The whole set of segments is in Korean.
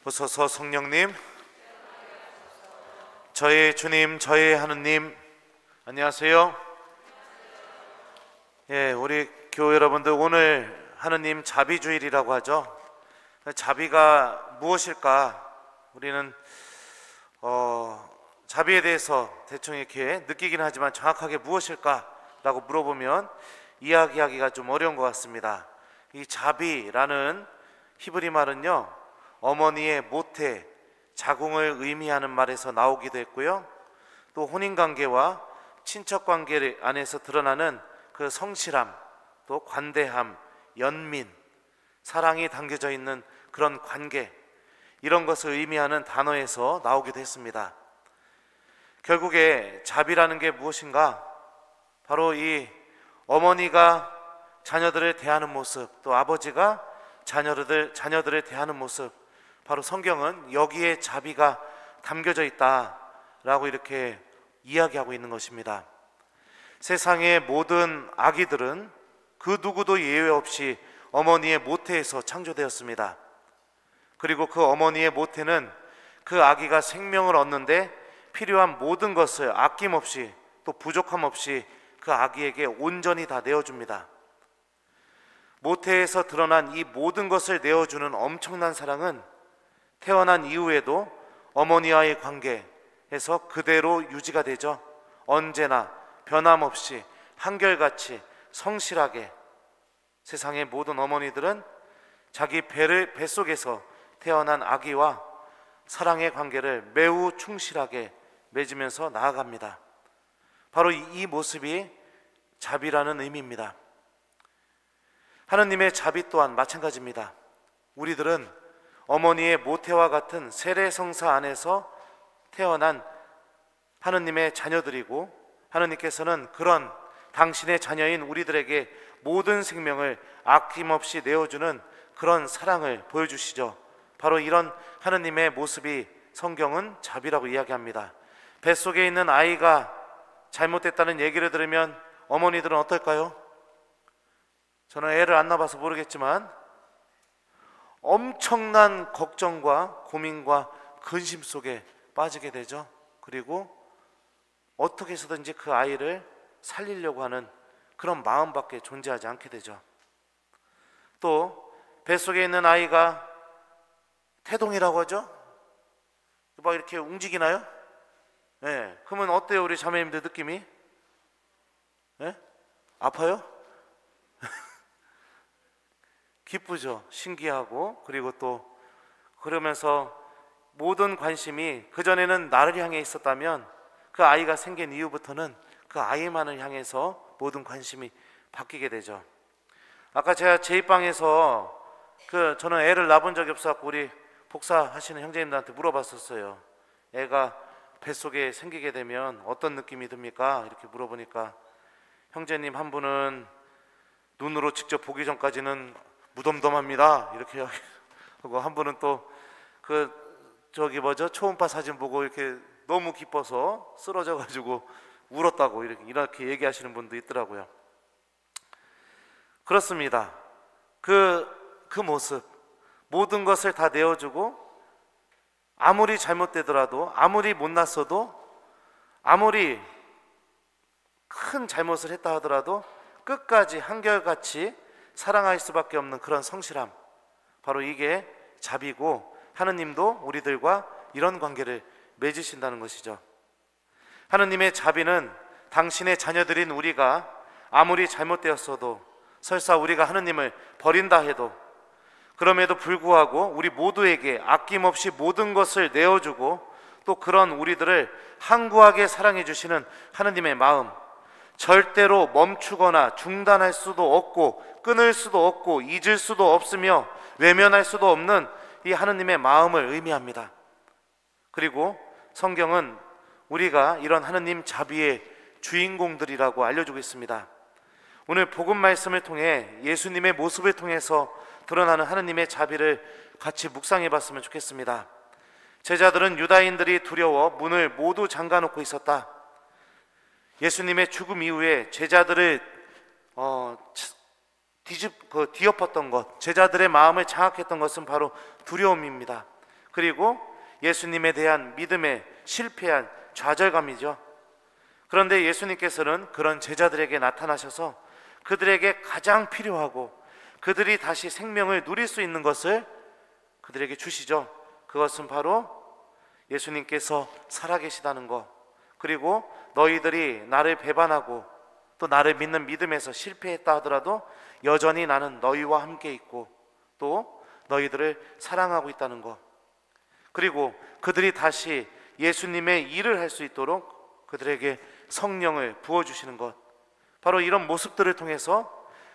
오소서 성령님, 저의 주님, 저의 하느님, 안녕하세요. 우리 교회 여러분들, 오늘 하느님 자비주일이라고 하죠. 자비가 무엇일까? 우리는 자비에 대해서 대충 이렇게 느끼긴 하지만 정확하게 무엇일까라고 물어보면 이야기하기가 좀 어려운 것 같습니다. 이 자비라는 히브리 말은요, 어머니의 모태, 자궁을 의미하는 말에서 나오기도 했고요, 또 혼인관계와 친척관계 안에서 드러나는 그 성실함, 또 관대함, 연민, 사랑이 담겨져 있는 그런 관계, 이런 것을 의미하는 단어에서 나오기도 했습니다. 결국에 자비라는 게 무엇인가? 바로 이 어머니가 자녀들을 대하는 모습, 또 아버지가 자녀들을 대하는 모습, 바로 성경은 여기에 자비가 담겨져 있다라고 이렇게 이야기하고 있는 것입니다. 세상의 모든 아기들은 그 누구도 예외 없이 어머니의 모태에서 창조되었습니다. 그리고 그 어머니의 모태는 그 아기가 생명을 얻는데 필요한 모든 것을 아낌없이, 또 부족함 없이 그 아기에게 온전히 다 내어줍니다. 모태에서 드러난 이 모든 것을 내어주는 엄청난 사랑은 태어난 이후에도 어머니와의 관계에서 그대로 유지가 되죠. 언제나 변함없이 한결같이 성실하게 세상의 모든 어머니들은 자기 뱃속에서 태어난 아기와 사랑의 관계를 매우 충실하게 맺으면서 나아갑니다. 바로 이 모습이 자비라는 의미입니다. 하느님의 자비 또한 마찬가지입니다. 우리들은 어머니의 모태와 같은 세례성사 안에서 태어난 하느님의 자녀들이고, 하느님께서는 그런 당신의 자녀인 우리들에게 모든 생명을 아낌없이 내어주는 그런 사랑을 보여주시죠. 바로 이런 하느님의 모습이 성경은 자비라고 이야기합니다. 뱃속에 있는 아이가 잘못됐다는 얘기를 들으면 어머니들은 어떨까요? 저는 애를 안 낳아봐서 모르겠지만 엄청난 걱정과 고민과 근심 속에 빠지게 되죠. 그리고 어떻게 해서든지 그 아이를 살리려고 하는 그런 마음밖에 존재하지 않게 되죠. 또 뱃속에 있는 아이가 태동이라고 하죠. 막 이렇게 움직이나요? 네. 그러면 어때요, 우리 자매님들 느낌이? 네? 아파요? 기쁘죠. 신기하고. 그리고 또 그러면서 모든 관심이 그전에는 나를 향해 있었다면 그 아이가 생긴 이후부터는 그 아이만을 향해서 모든 관심이 바뀌게 되죠. 아까 제가 제2방에서 저는 애를 낳아본 적이 없어서 우리 복사하시는 형제님들한테 물어봤었어요. 애가 뱃속에 생기게 되면 어떤 느낌이 듭니까? 이렇게 물어보니까 형제님 한 분은 눈으로 직접 보기 전까지는 무덤덤합니다 이렇게 하고, 한 분은 또 초음파 사진 보고 이렇게 너무 기뻐서 쓰러져 가지고 울었다고 이렇게 얘기하시는 분도 있더라고요. 그렇습니다. 그 모습, 모든 것을 다 내어주고, 아무리 잘못되더라도, 아무리 못났어도, 아무리 큰 잘못을 했다 하더라도 끝까지 한결같이 사랑할 수밖에 없는 그런 성실함, 바로 이게 자비고, 하느님도 우리들과 이런 관계를 맺으신다는 것이죠. 하느님의 자비는 당신의 자녀들인 우리가 아무리 잘못되었어도, 설사 우리가 하느님을 버린다 해도, 그럼에도 불구하고 우리 모두에게 아낌없이 모든 것을 내어주고, 또 그런 우리들을 항구하게 사랑해 주시는 하느님의 마음, 절대로 멈추거나 중단할 수도 없고 끊을 수도 없고 잊을 수도 없으며 외면할 수도 없는 이 하느님의 마음을 의미합니다. 그리고 성경은 우리가 이런 하느님 자비의 주인공들이라고 알려주고 있습니다. 오늘 복음 말씀을 통해 예수님의 모습을 통해서 드러나는 하느님의 자비를 같이 묵상해 봤으면 좋겠습니다. 제자들은 유다인들이 두려워 문을 모두 잠가놓고 있었다. 예수님의 죽음 이후에 제자들을 뒤엎었던 것, 제자들의 마음을 장악했던 것은 바로 두려움입니다. 그리고 예수님에 대한 믿음에 실패한 좌절감이죠. 그런데 예수님께서는 그런 제자들에게 나타나셔서 그들에게 가장 필요하고 그들이 다시 생명을 누릴 수 있는 것을 그들에게 주시죠. 그것은 바로 예수님께서 살아계시다는 것, 그리고 너희들이 나를 배반하고 또 나를 믿는 믿음에서 실패했다 하더라도 여전히 나는 너희와 함께 있고 또 너희들을 사랑하고 있다는 것, 그리고 그들이 다시 예수님의 일을 할 수 있도록 그들에게 성령을 부어주시는 것, 바로 이런 모습들을 통해서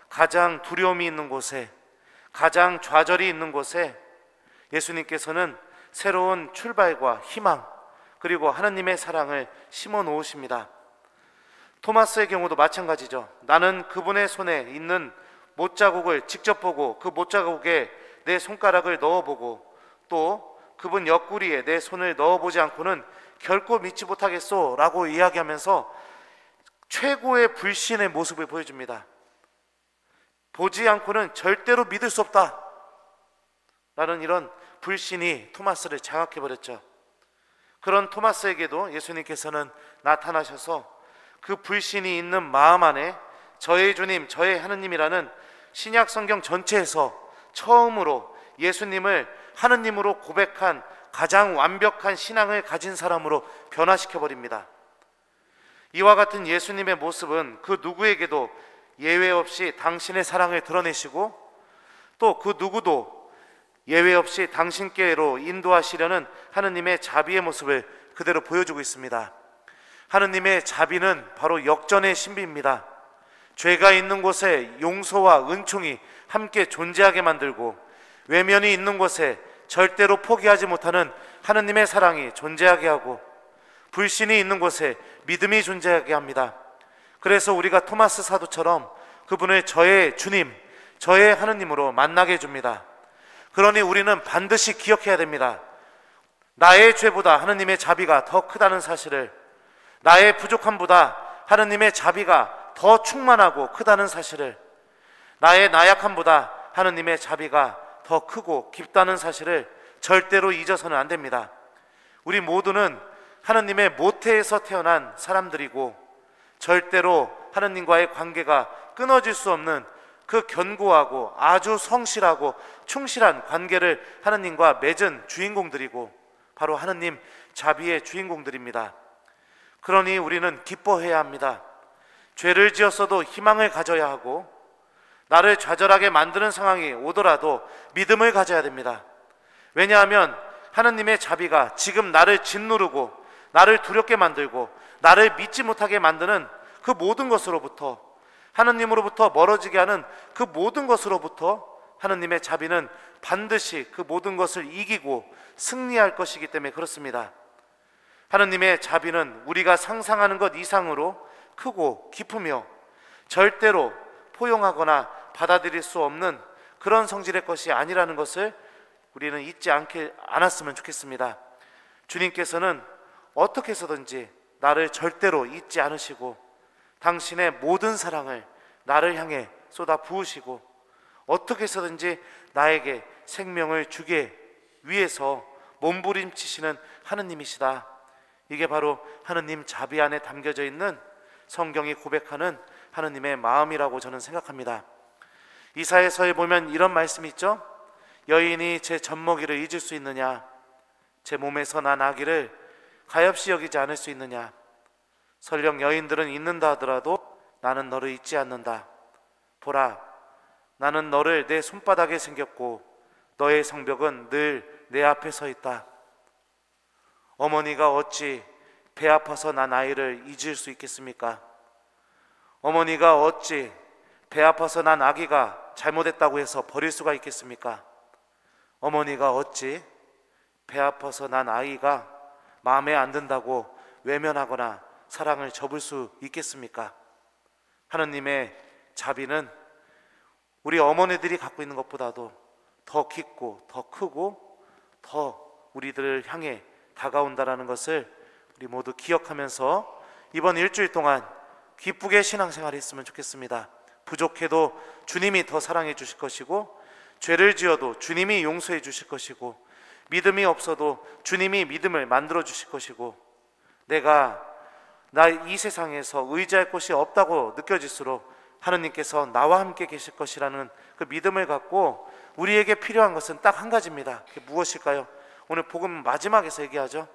가장 두려움이 있는 곳에, 가장 좌절이 있는 곳에 예수님께서는 새로운 출발과 희망, 그리고 하나님의 사랑을 심어 놓으십니다. 토마스의 경우도 마찬가지죠. 나는 그분의 손에 있는 못자국을 직접 보고 그 못자국에 내 손가락을 넣어보고 또 그분 옆구리에 내 손을 넣어보지 않고는 결코 믿지 못하겠소 라고 이야기하면서 최고의 불신의 모습을 보여줍니다. 보지 않고는 절대로 믿을 수 없다 라는 이런 불신이 토마스를 장악해버렸죠. 그런 토마스에게도 예수님께서는 나타나셔서 그 불신이 있는 마음 안에 저의 주님, 저의 하느님이라는 신약 성경 전체에서 처음으로 예수님을 하느님으로 고백한 가장 완벽한 신앙을 가진 사람으로 변화시켜버립니다. 이와 같은 예수님의 모습은 그 누구에게도 예외 없이 당신의 사랑을 드러내시고 또 그 누구도 예외 없이 당신께로 인도하시려는 하느님의 자비의 모습을 그대로 보여주고 있습니다. 하느님의 자비는 바로 역전의 신비입니다. 죄가 있는 곳에 용서와 은총이 함께 존재하게 만들고 외면이 있는 곳에 절대로 포기하지 못하는 하느님의 사랑이 존재하게 하고 불신이 있는 곳에 믿음이 존재하게 합니다. 그래서 우리가 토마스 사도처럼 그분을 저의 주님, 저의 하느님으로 만나게 해줍니다. 그러니 우리는 반드시 기억해야 됩니다. 나의 죄보다 하느님의 자비가 더 크다는 사실을, 나의 부족함보다 하느님의 자비가 더 충만하고 크다는 사실을, 나의 나약함보다 하느님의 자비가 더 크고 깊다는 사실을 절대로 잊어서는 안 됩니다. 우리 모두는 하느님의 모태에서 태어난 사람들이고 절대로 하느님과의 관계가 끊어질 수 없는 그 견고하고 아주 성실하고 충실한 관계를 하느님과 맺은 주인공들이고 바로 하느님 자비의 주인공들입니다. 그러니 우리는 기뻐해야 합니다. 죄를 지었어도 희망을 가져야 하고 나를 좌절하게 만드는 상황이 오더라도 믿음을 가져야 됩니다. 왜냐하면 하느님의 자비가 지금 나를 짓누르고 나를 두렵게 만들고 나를 믿지 못하게 만드는 그 모든 것으로부터, 하느님으로부터 멀어지게 하는 그 모든 것으로부터 하느님의 자비는 반드시 그 모든 것을 이기고 승리할 것이기 때문에 그렇습니다. 하느님의 자비는 우리가 상상하는 것 이상으로 크고 깊으며 절대로 포용하거나 받아들일 수 없는 그런 성질의 것이 아니라는 것을 우리는 잊지 않았으면 좋겠습니다. 주님께서는 어떻게 해서든지 나를 절대로 잊지 않으시고 당신의 모든 사랑을 나를 향해 쏟아 부으시고 어떻게 해서든지 나에게 생명을 주기 위해서 몸부림치시는 하느님이시다. 이게 바로 하느님 자비 안에 담겨져 있는 성경이 고백하는 하느님의 마음이라고 저는 생각합니다. 이사야서에 보면 이런 말씀이 있죠. 여인이 제 젖먹이를 잊을 수 있느냐, 제 몸에서 난 아기를 가엾이 여기지 않을 수 있느냐. 설령 여인들은 잊는다 하더라도 나는 너를 잊지 않는다. 보라, 나는 너를 내 손바닥에 생겼고 너의 성벽은 늘 내 앞에 서 있다. 어머니가 어찌 배 아파서 난 아이를 잊을 수 있겠습니까? 어머니가 어찌 배 아파서 난 아기가 잘못했다고 해서 버릴 수가 있겠습니까? 어머니가 어찌 배 아파서 난 아이가 마음에 안 든다고 외면하거나 사랑을 접을 수 있겠습니까? 하느님의 자비는 우리 어머니들이 갖고 있는 것보다도 더 깊고 더 크고 더 우리들을 향해 다가온다라는 것을 우리 모두 기억하면서 이번 일주일 동안 기쁘게 신앙생활을 했으면 좋겠습니다. 부족해도 주님이 더 사랑해 주실 것이고 죄를 지어도 주님이 용서해 주실 것이고 믿음이 없어도 주님이 믿음을 만들어 주실 것이고, 내가 나 이 세상에서 의지할 곳이 없다고 느껴질수록 하느님께서 나와 함께 계실 것이라는 그 믿음을 갖고, 우리에게 필요한 것은 딱 한 가지입니다. 그게 무엇일까요? 오늘 복음 마지막에서 얘기하죠.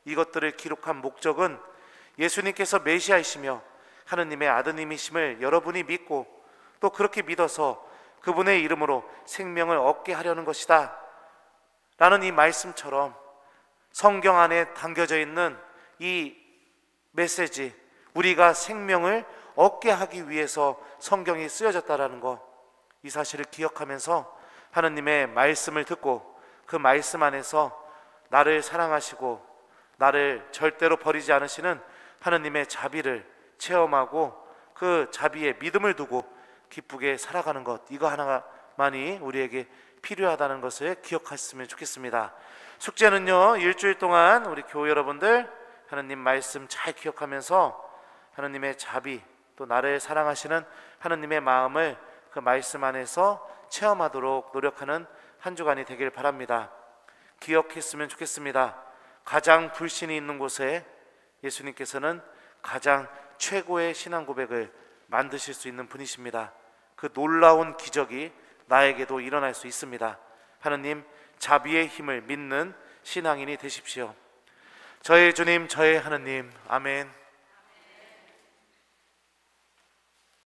이것들을 기록한 목적은 예수님께서 메시아이시며 하느님의 아드님이심을 여러분이 믿고 또 그렇게 믿어서 그분의 이름으로 생명을 얻게 하려는 것이다 라는 이 말씀처럼, 성경 안에 담겨져 있는 이 메시지, 우리가 생명을 얻게 하기 위해서 성경이 쓰여졌다라는 것, 이 사실을 기억하면서 하느님의 말씀을 듣고 그 말씀 안에서 나를 사랑하시고 나를 절대로 버리지 않으시는 하느님의 자비를 체험하고 그 자비에 믿음을 두고 기쁘게 살아가는 것, 이거 하나만이 우리에게 필요하다는 것을 기억하셨으면 좋겠습니다. 숙제는요, 일주일 동안 우리 교회 여러분들 하느님 말씀 잘 기억하면서 하느님의 자비, 또 나를 사랑하시는 하느님의 마음을 그 말씀 안에서 체험하도록 노력하는 한 주간이 되길 바랍니다. 기억했으면 좋겠습니다. 가장 불신이 있는 곳에 예수님께서는 가장 최고의 신앙 고백을 만드실 수 있는 분이십니다. 그 놀라운 기적이 나에게도 일어날 수 있습니다. 하느님 자비의 힘을 믿는 신앙인이 되십시오. 저의 주님, 저의 하느님. 아멘.